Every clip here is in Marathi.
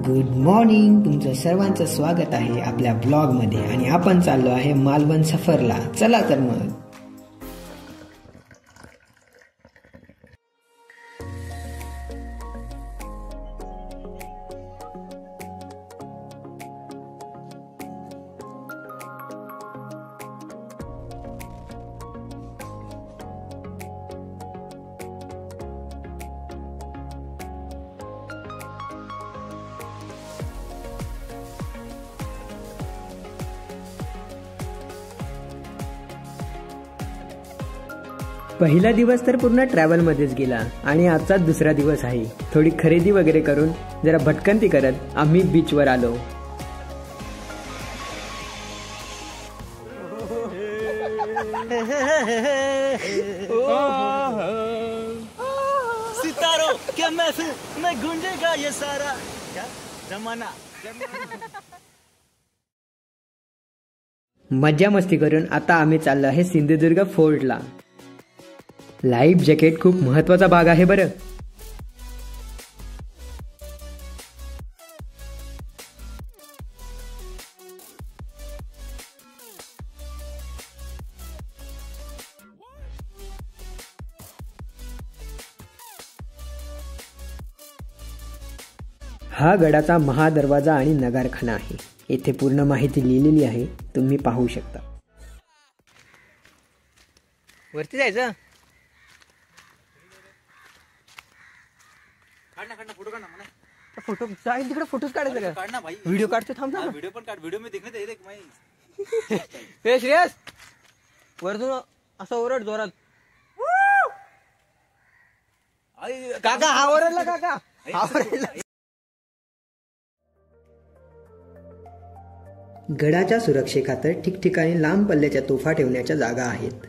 Good morning. तुमचं सर्वांचं स्वागत आहे आपल्या ब्लॉगमध्ये आणि आपण चाललो आहे मालवण सफरला. चला तर मग. पहिला दिवस तर पूर्ण ट्रॅव्हलमध्येच गेला आणि आजचा दुसरा दिवस आहे. थोडी खरेदी वगैरे करून जरा भटकंती करत आम्ही बीचवर आलो. सितारो क्या महसूस मैं गूंजेगा ये सारा क्या जमाना. मज्जा मस्ती करून आता आम्ही चाललो आहे सिंधुदुर्ग फोर्टला. लाईफ जॅकेट खूप महत्वाचा भाग आहे बरं. हा गडाचा महादरवाजा आणि नगारखाना आहे. येथे पूर्ण माहिती लिहिलेली आहे, तुम्ही पाहू शकता. वरती जायचं. फोटो तिकडे फोटोज काढायचं का? व्हिडिओ काढतो. थांब ना. व्हिडिओ पण काढ. व्हिडिओ मी देखणे देख माही. हे श्रेयस वरतून असं ओरड जोरात. काका हा ओरडला. काका हा ओरडला. गडाच्या सुरक्षेखातर ठिकठिकाणी लांब पल्ल्याच्या तोफा ठेवण्याच्या जागा आहेत.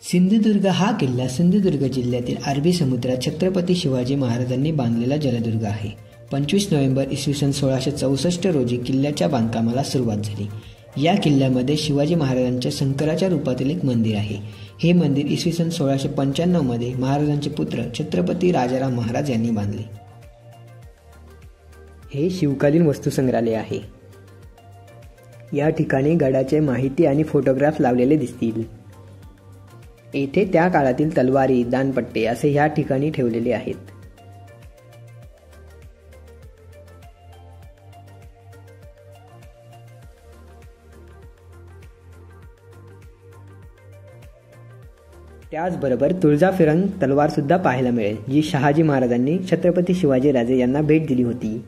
सिंधुदुर्ग हा किल्ला सिंधुदुर्ग जिल्ह्यातील अरबी समुद्रात छत्रपती शिवाजी महाराजांनी बांधलेला जलदुर्ग आहे. 25 नोव्हेंबर इसवी 1664 रोजी किल्ल्याच्या बांधकामाला सुरुवात झाली. या किल्ल्यामध्ये शिवाजी महाराजांच्या शंकराच्या रूपातील एक मंदिर आहे. हे मंदिर इसवी 1695 मध्ये महाराजांचे पुत्र छत्रपती राजाराम महाराज यांनी बांधले. हे शिवकालीन वस्तुसंग्रहालय आहे. या ठिकाणी गडाचे माहिती आणि फोटोग्राफ लावलेले दिसतील. येथे त्या काळातील तलवारी, दानपट्टे असे ह्या ठिकाणी ठेवलेले आहेत. त्याचबरोबर तुळजाफिरंग तलवार सुद्धा पाहायला मिळेल, जी शहाजी महाराजांनी छत्रपती शिवाजी राजे यांना भेट दिली होती.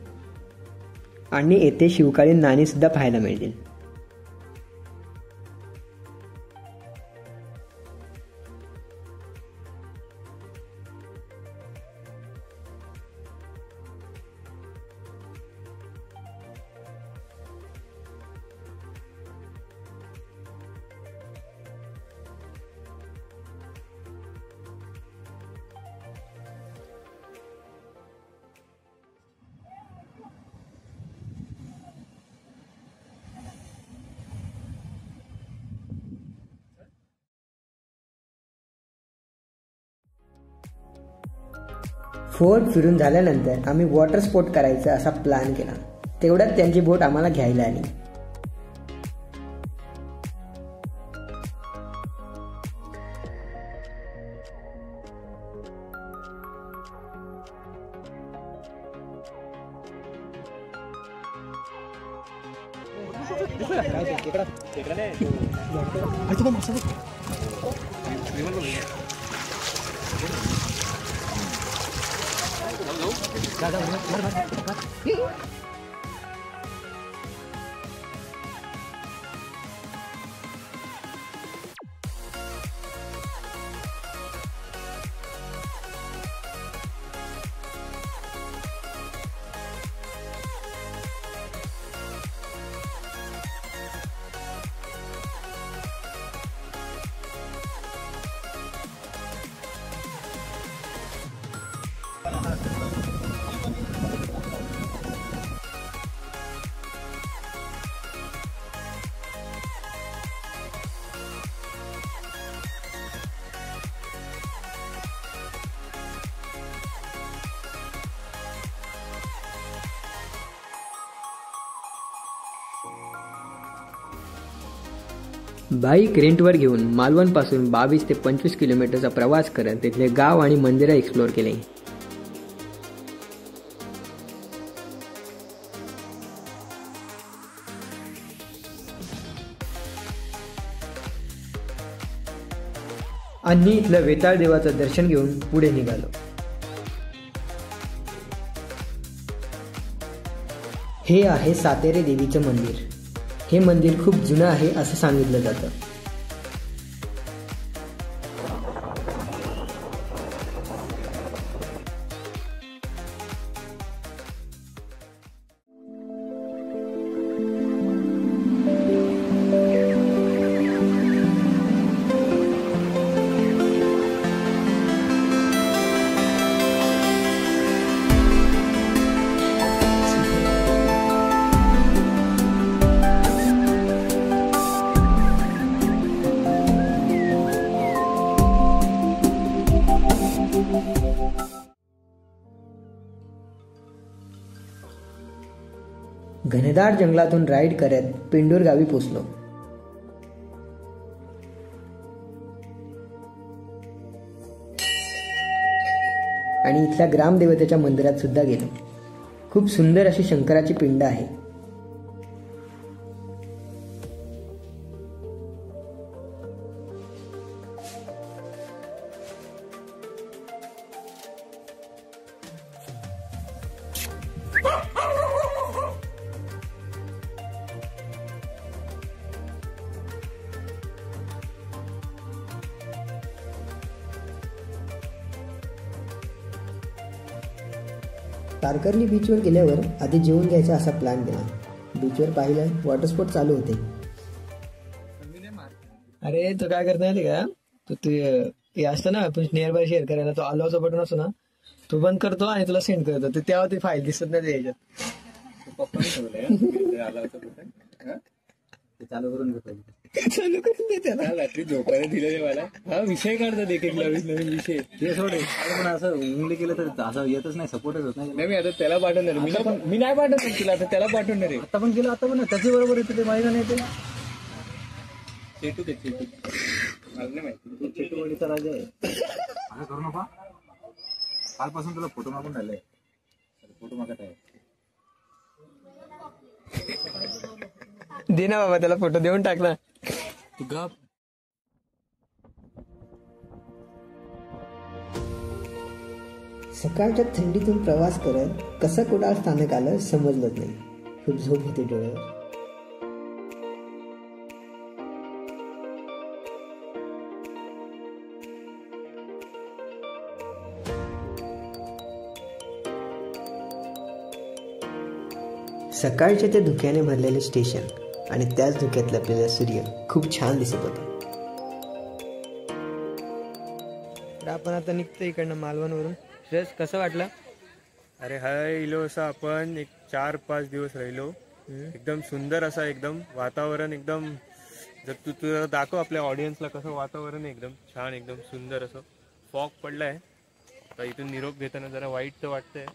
आणि येथे शिवकालीन नाणी सुद्धा पाहायला मिळतील. फोर्ट फिरून झाल्यानंतर आम्ही वॉटर स्पोर्ट करायचा असा प्लॅन केला. तेवढ्यात त्यांची बोट आम्हाला घ्यायला आली. बाईक रेंटवर घेऊन मालवणपासून 22 ते 25 किलोमीटरचा प्रवास करत तिथले गाव आणि मंदिरं एक्सप्लोअर केले. आणि इथलं वेताळ देवाचं दर्शन घेऊन पुढे निघालो. हे आहे सातेरे देवीचं मंदिर. हे मंदिर खूप जुनं आहे असं सांगितलं जातं. घनदाट जंगलातून राईड करत पेंडूर गावी पोचलो. आणि इथल्या ग्रामदेवतेच्या मंदिरात सुद्धा गेलो. खूप सुंदर अशी शंकराची पिंड आहे. तारकर्ली बीचवर गेल्यावर आधी जेवून घ्यायचा असा प्लॅन केला. बीचवर पाहिलं वॉटर स्पोर्ट चालू होते. अरे तू काय करता माहिती का, तू हे असतं ना आपण नियर बाय शेअर करायला, तो अलाउचा बटन असतो ना, तो बंद करतो आणि तुला सेंड करतो. तेव्हा ती फाईल दिसत नाही याच्यात. चालू करून घेतो. चालू करून दे त्याला. रात्री झोपायला दिलं मला. हा विषय काढतात एक एक नवीन विषय. ते सोड. पण असं उंगली केलं तर असं येतच नाही, सपोर्टच होत नाही. मी आता त्याला पाठवणार. मी नाही पाठवणार तुला, आता त्याला पाठवणार आहे. आता पण केलं, आता पण त्याच्या बरोबर येतं ते माहिती नाही. ते चेटू ते चेटू मला नाही माहिती. चेटू वडीचा राजा आहे. असं करू नका. कालपासून तुला फोटो मागून राहिलाय. फोटो मागत आहे. दे ना बाबा त्याला फोटो देऊन टाक ना. तू गप. सकाळच्या थंडीतून प्रवास करत कसं कुडाळ स्थानक आलं समजलंच नाही. खूप झोप होते डोळ्यावर. सकाळचे ते धुक्याने भरलेले स्टेशन आणि त्याच धुक्यात लपलेला सूर्य खूप छान दिसत होता. आपण आता निघतो इकडनं मालवणवरून. श्रेयस कसं वाटलं? अरे राहिलो असं आपण एक 4-5 दिवस राहिलो. एकदम सुंदर असा एकदम वातावरण एकदम. जर तू तुला दाखव आपल्या ऑडियन्सला कसं वातावरण एकदम छान एकदम सुंदर असं. फॉग पडलाय. आता इथून निरोप घेताना जरा वाईट तर वाटतंय.